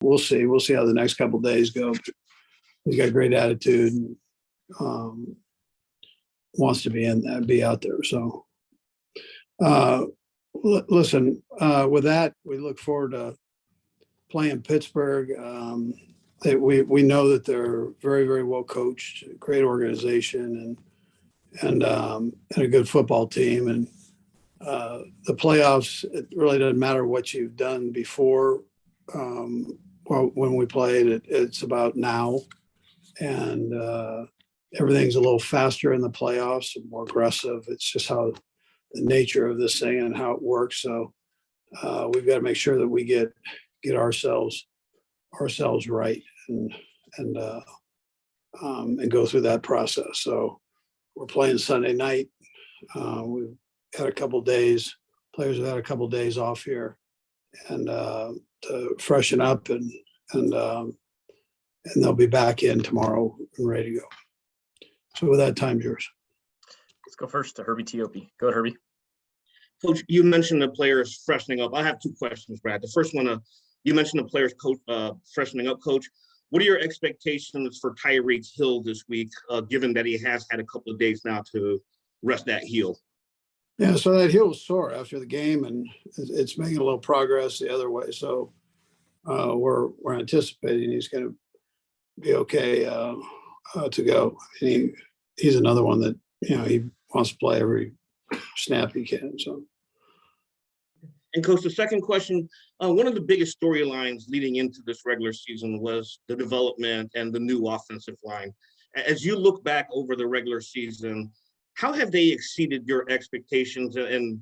we'll see. We'll see how the next couple of days go. He's got a great attitude and wants to be out there. So, listen, with that, we look forward to playing Pittsburgh. We know that they're very, very well coached, great organization, and a good football team. And the playoffs, it really doesn't matter what you've done before. When we played, it's about now, and everything's a little faster in the playoffs and more aggressive. It's just how the nature of this thing and how it works. So we've got to make sure that we get ourselves right and go through that process. So we're playing Sunday night. We've had a couple of days. Players have had a couple of days off here, and to freshen up, and they'll be back in tomorrow and ready to go. So with that, time's yours. Let's go first to Herbie Tiopi. Go ahead, Herbie. Coach, you mentioned the players freshening up. I have two questions, Brad. The first one, you mentioned the players freshening up, Coach. What are your expectations for Tyreek Hill this week, given that he has had a couple of days now to rest that heel? Yeah, so that heel was sore after the game, and it's making a little progress the other way. So we're anticipating he's going to be okay to go. And he's another one that he wants to play every snap he can. So. And Coach, the second question, one of the biggest storylines leading into this regular season was the development and the new offensive line. As you look back over the regular season, how have they exceeded your expectations and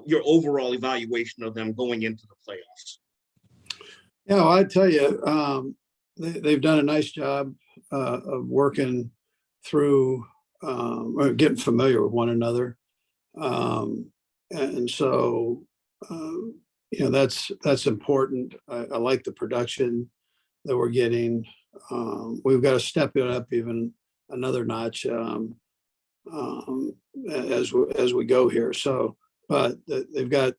your overall evaluation of them going into the playoffs? Yeah, well, I tell you, they've done a nice job of working through or getting familiar with one another. And so, that's important. I like the production that we're getting. We've got to step it up even another notch as we go here. So, but they're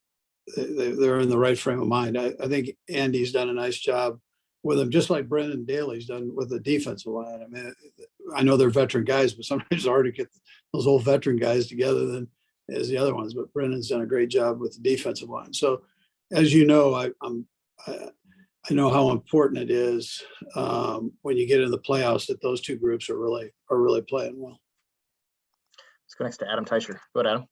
in the right frame of mind. I think Andy's done a nice job with them, just like Brendan Daly's done with the defensive line. I mean, I know they're veteran guys, but sometimes it's hard to get those old veteran guys together than as the other ones. But Brendan's done a great job with the defensive line. So, as you know, I know how important it is when you get in the playoffs that those two groups are really playing well. Let's go next to Adam Teicher. Go ahead, Adam.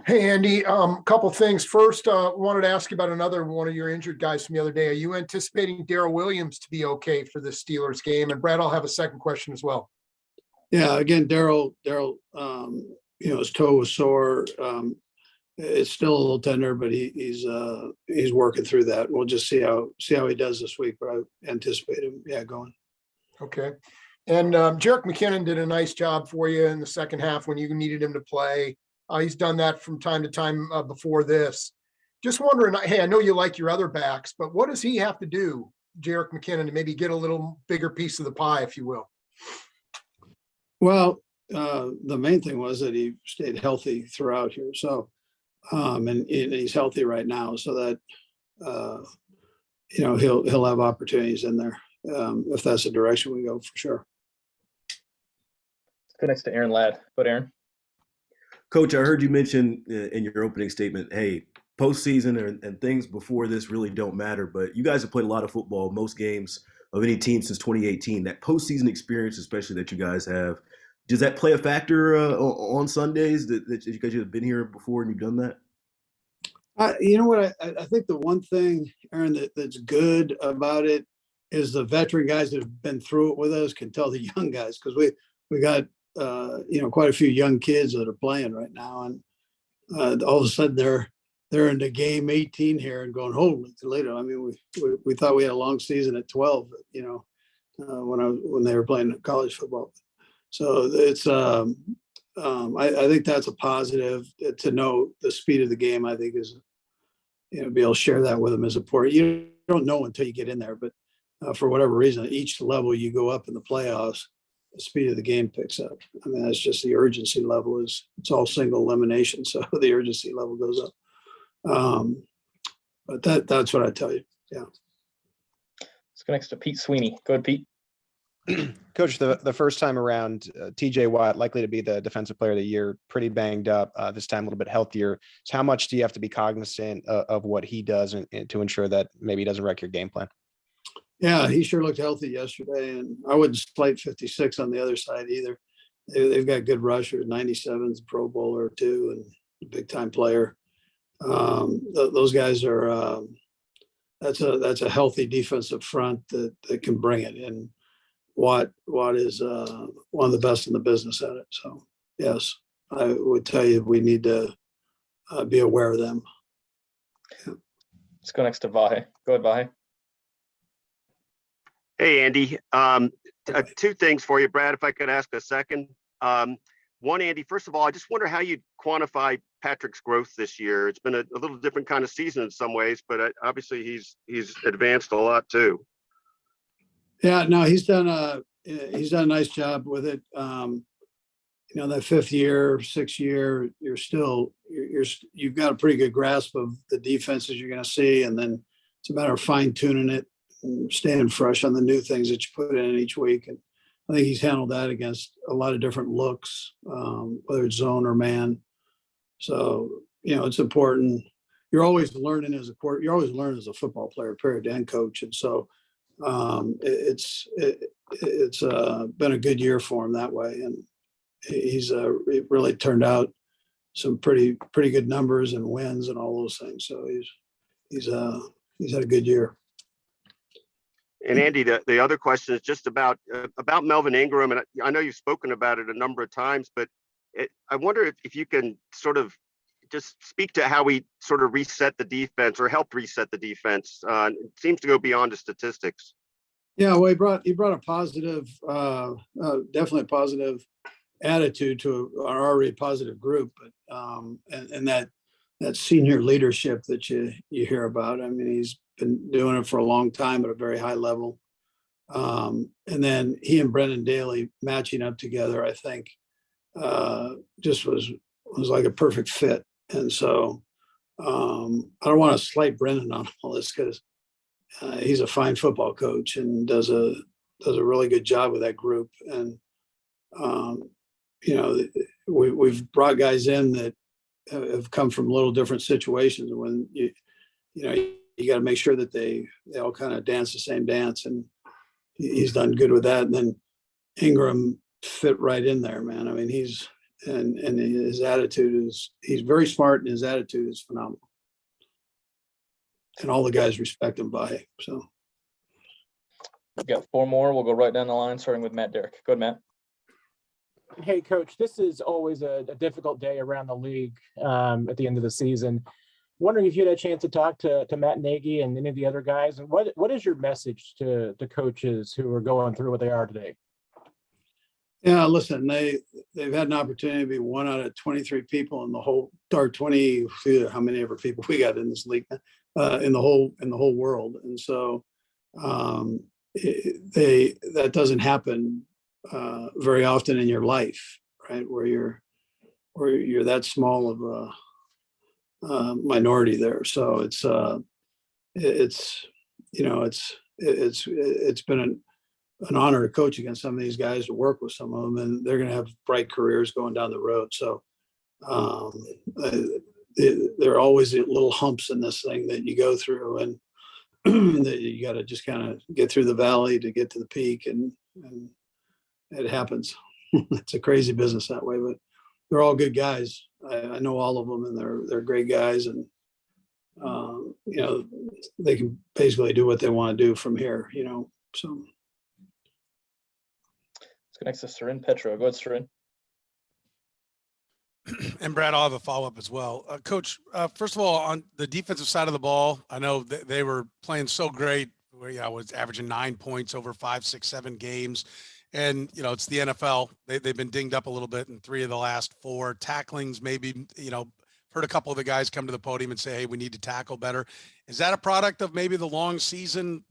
Hey, Andy, couple things. First, wanted to ask you about another one of your injured guys from the other day. Are you anticipating Darrell Williams to be okay for the Steelers game? And Brad, I'll have a second question as well. Yeah, again, Darrell, his toe was sore. It's still a little tender, but he's working through that. We'll just see how he does this week. But I anticipate him, going. Okay. And Jerick McKinnon did a nice job for you in the second half when you needed him to play. He's done that from time to time before this. Just wondering, hey, I know you like your other backs, but what does he have to do, Jerick McKinnon, to maybe get a little bigger piece of the pie, if you will? Well, the main thing was that he stayed healthy throughout here. So, and he's healthy right now, so that he'll have opportunities in there if that's the direction we go, for sure. Let's go next to Aaron Ladd. Go ahead, Aaron. Coach, I heard you mention in your opening statement, hey, postseason and things before this really don't matter, but you guys have played a lot of football, most games of any team since 2018. That postseason experience, especially that you guys have, does that play a factor on Sundays that you guys have been here before and you've done that? You know what? I think the one thing, Aaron, that's good about it is the veteran guys that have been through it with us can tell the young guys, because we got quite a few young kids that are playing right now, and all of a sudden they're into game 18 here and going, holy Toledo. I mean, we thought we had a long season at 12, when they were playing college football. So it's I think that's a positive to know the speed of the game. I think is be able to share that with them is important. You don't know until you get in there, but for whatever reason, at each level you go up in the playoffs, the speed of the game picks up. I mean, that's just the urgency level it's all single elimination. So the urgency level goes up. But that's what I tell you. Yeah. go next to Pete Sweeney. Go ahead, Pete. Coach, the first time around, TJ Watt likely to be the defensive player of the year, pretty banged up, this time a little bit healthier. So how much do you have to be cognizant of what he does and to ensure that maybe he doesn't wreck your game plan? Yeah, he sure looked healthy yesterday, and I wouldn't slight 56 on the other side either. They've got good rushers, 97's Pro Bowler too, and a big time player. Those guys are that's a healthy defensive front that can bring it. And Watt is one of the best in the business at it. So yes, I would tell you we need to be aware of them. Yeah. Let's go next to Vahe. Go ahead, Vahe. Hey, Andy. Two things for you, Brad, if I could ask a second. One, Andy, first of all, I just wonder how you quantify Patrick's growth this year. It's been a little different kind of season in some ways, but obviously he's advanced a lot too. Yeah, no, he's done a nice job with it. That 5th year, 6th year, you've got a pretty good grasp of the defenses you're going to see, and then it's a matter of fine tuning it and staying fresh on the new things that you put in each week. And I think he's handled that against a lot of different looks, whether it's zone or man. So, it's important. You're always learning as a football player, period, and coach. And so it's been a good year for him that way. And he's it really turned out some pretty good numbers and wins and all those things. So he's had a good year. And Andy, the other question is just about Melvin Ingram, and I know you've spoken about it a number of times, but I wonder if you can sort of just speak to how we sort of reset the defense or helped reset the defense. It seems to go beyond the statistics. Yeah, well, he brought a positive, definitely a positive attitude to an already positive group, but and that senior leadership that you hear about. I mean, he's been doing it for a long time at a very high level. And then he and Brendan Daly matching up together, I think, just was like a perfect fit. And so I don't want to slight Brendan on all this because he's a fine football coach and does a really good job with that group. And we've brought guys in that have come from little different situations. When you got to make sure that they all kind of dance the same dance, and he's done good with that. And then Ingram fit right in there, man. I mean, his attitude he's very smart, and his attitude is phenomenal. And all the guys respect him by. So We've got 4 more. We'll go right down the line, starting with Matt Derrick. Go ahead, Matt. Hey, Coach, this is always a difficult day around the league at the end of the season. Wondering if you had a chance to talk to Matt Nagy and any of the other guys, and what is your message to coaches who are going through what they are today? Yeah, listen, they've had an opportunity to be 1 out of 23 people in the whole, or 20, how many ever people we got in this league, in the whole world. And so that doesn't happen very often in your life, right? Where you're that small of a minority there. So it's been an honor to coach against some of these guys, to work with some of them, and they're going to have bright careers going down the road. So there are always little humps in this thing that you go through, and that you got to just kind of get through the valley to get to the peak, and it happens. It's a crazy business that way, but they're all good guys. I know all of them, and they're great guys, and they can basically do what they want to do from here. So. Let's go next to Sarin Petro. Go ahead, Sarin. And Brad, I'll have a follow-up as well. Coach, first of all, on the defensive side of the ball, I know they were playing so great. Where I was averaging 9 points over 5, 6, 7 games. And, it's the NFL. They've been dinged up a little bit in 3 of the last 4 tacklings. Maybe, heard a couple of the guys come to the podium and say, hey, we need to tackle better. Is that a product of maybe the long seasons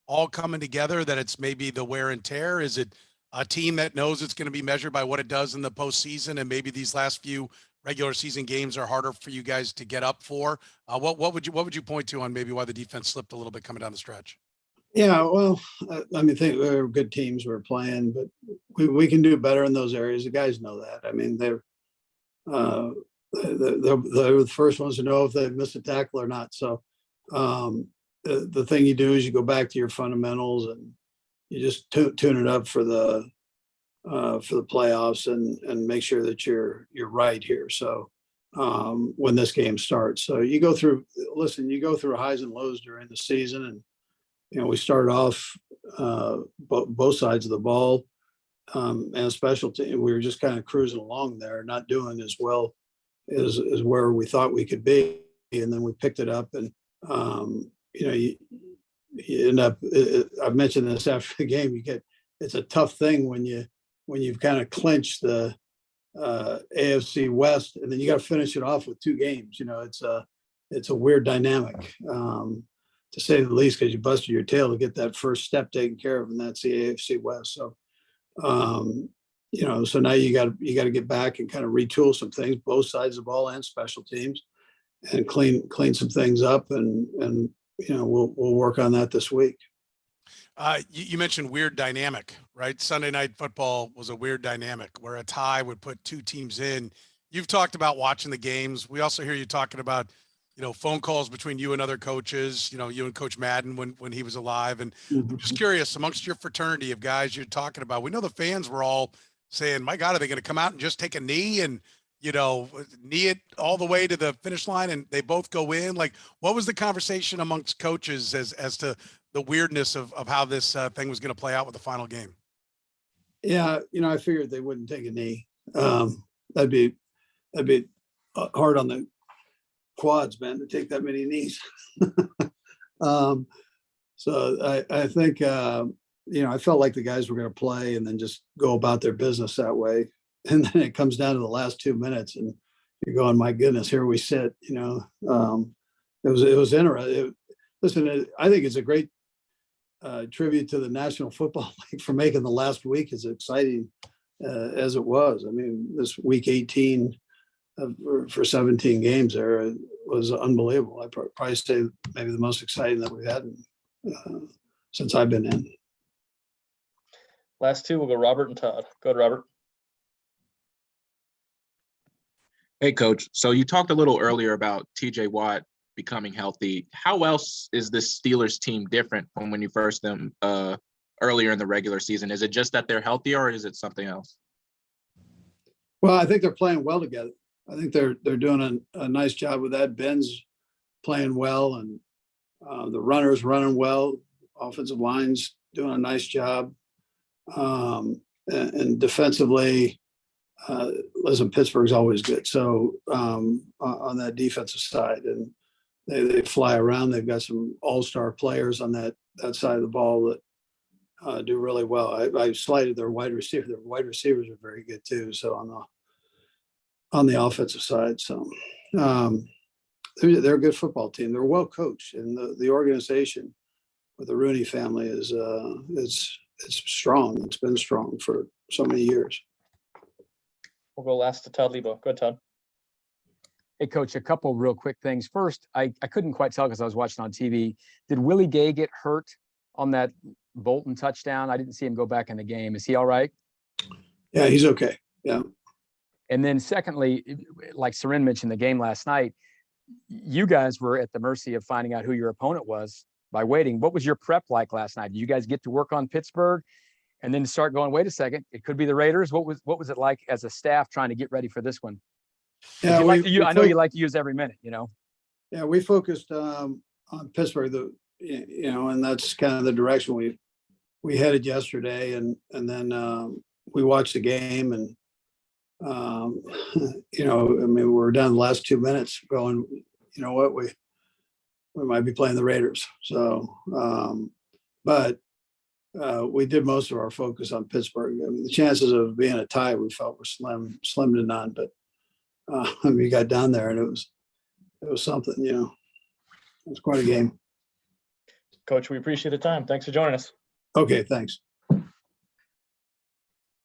all coming together, that it's maybe the wear and tear? Is it a team that knows it's going to be measured by what it does in the postseason, and maybe these last few regular season games are harder for you guys to get up for? What would you point to on maybe why the defense slipped a little bit coming down the stretch? Yeah, well, I mean, they're good teams we're playing, but we can do better in those areas. The guys know that. I mean, uh, they're the first ones to know if they missed a tackle or not. So the thing you do is you go back to your fundamentals and you just tune it up for the playoffs and make sure that you're right here. So when this game starts, so you go through highs and lows during the season, and we started off both sides of the ball and special team. We were just kind of cruising along there, not doing as well as where we thought we could be, and then we picked it up, and you end up. I've mentioned this after the game. It's a tough thing when you've kind of clinched the AFC West, and then you got to finish it off with 2 games. It's a weird dynamic, to say the least, because you busted your tail to get that first step taken care of, and that's the AFC West. So, so now you got to get back and kind of retool some things, both sides of the ball and special teams, and clean some things up, and we'll work on that this week. You mentioned weird dynamic, right? Sunday Night Football was a weird dynamic where a tie would put 2 teams in. You've talked about watching the games. We also hear you talking about, phone calls between you and other coaches, you and Coach Madden when he was alive. And I'm just curious, amongst your fraternity of guys you're talking about, we know the fans were all saying, my God, are they going to come out and just take a knee and, knee it all the way to the finish line and they both go in? Like, what was the conversation amongst coaches as to the weirdness of how this thing was going to play out with the final game? Yeah, I figured they wouldn't take a knee. That'd be hard on the quads, man, to take that many knees. So I think I felt like the guys were going to play and then just go about their business that way. And then it comes down to the last 2 minutes, and you're going, my goodness, here we sit. It was interesting. Listen, I think it's a great tribute to the National Football League for making the last week as exciting as it was. I mean, this week 18 for 17 games there was unbelievable. I'd probably say maybe the most exciting that we've had since I've been in. Last 2, we'll go Robert and Todd. Go ahead, Robert. Hey, Coach. So you talked a little earlier about TJ Watt becoming healthy. How else is this Steelers team different from when you first them earlier in the regular season? Is it just that they're healthier, or is it something else? Well, I think they're playing well together. I think they're doing a nice job with that. Ben's playing well, and the runners running well. Offensive line's doing a nice job, and defensively. Listen, Pittsburgh's always good. So on that defensive side, and they fly around. They've got some all-star players on that side of the ball that do really well. I slighted their wide receiver. Their wide receivers are very good too. So on the offensive side, so they're a good football team. They're well coached, and the organization with the Rooney family is it's strong. It's been strong for so many years. We'll go last to Todd Lebo. Go ahead, Todd. Hey, Coach, a couple real quick things. First, I couldn't quite tell because I was watching on TV. Did Willie Gay get hurt on that Bolton touchdown? I didn't see him go back in the game. Is he all right? Yeah, he's okay. Yeah. And then secondly, like Seren mentioned the game last night, you guys were at the mercy of finding out who your opponent was by waiting. What was your prep like last night? Did you guys get to work on Pittsburgh and then start going, wait a second, it could be the Raiders? What was it like as a staff trying to get ready for this one? Yeah, I know you like to use every minute, Yeah, we focused on Pittsburgh, and that's kind of the direction we headed yesterday, and then we watched the game, and I mean, we were down the last 2 minutes going, you know what, we might be playing the Raiders. So, but we did most of our focus on Pittsburgh. I mean, the chances of being a tie we felt were slim to none, but we got down there and it was something, it was quite a game. Coach, we appreciate the time. Thanks for joining us. Okay, thanks.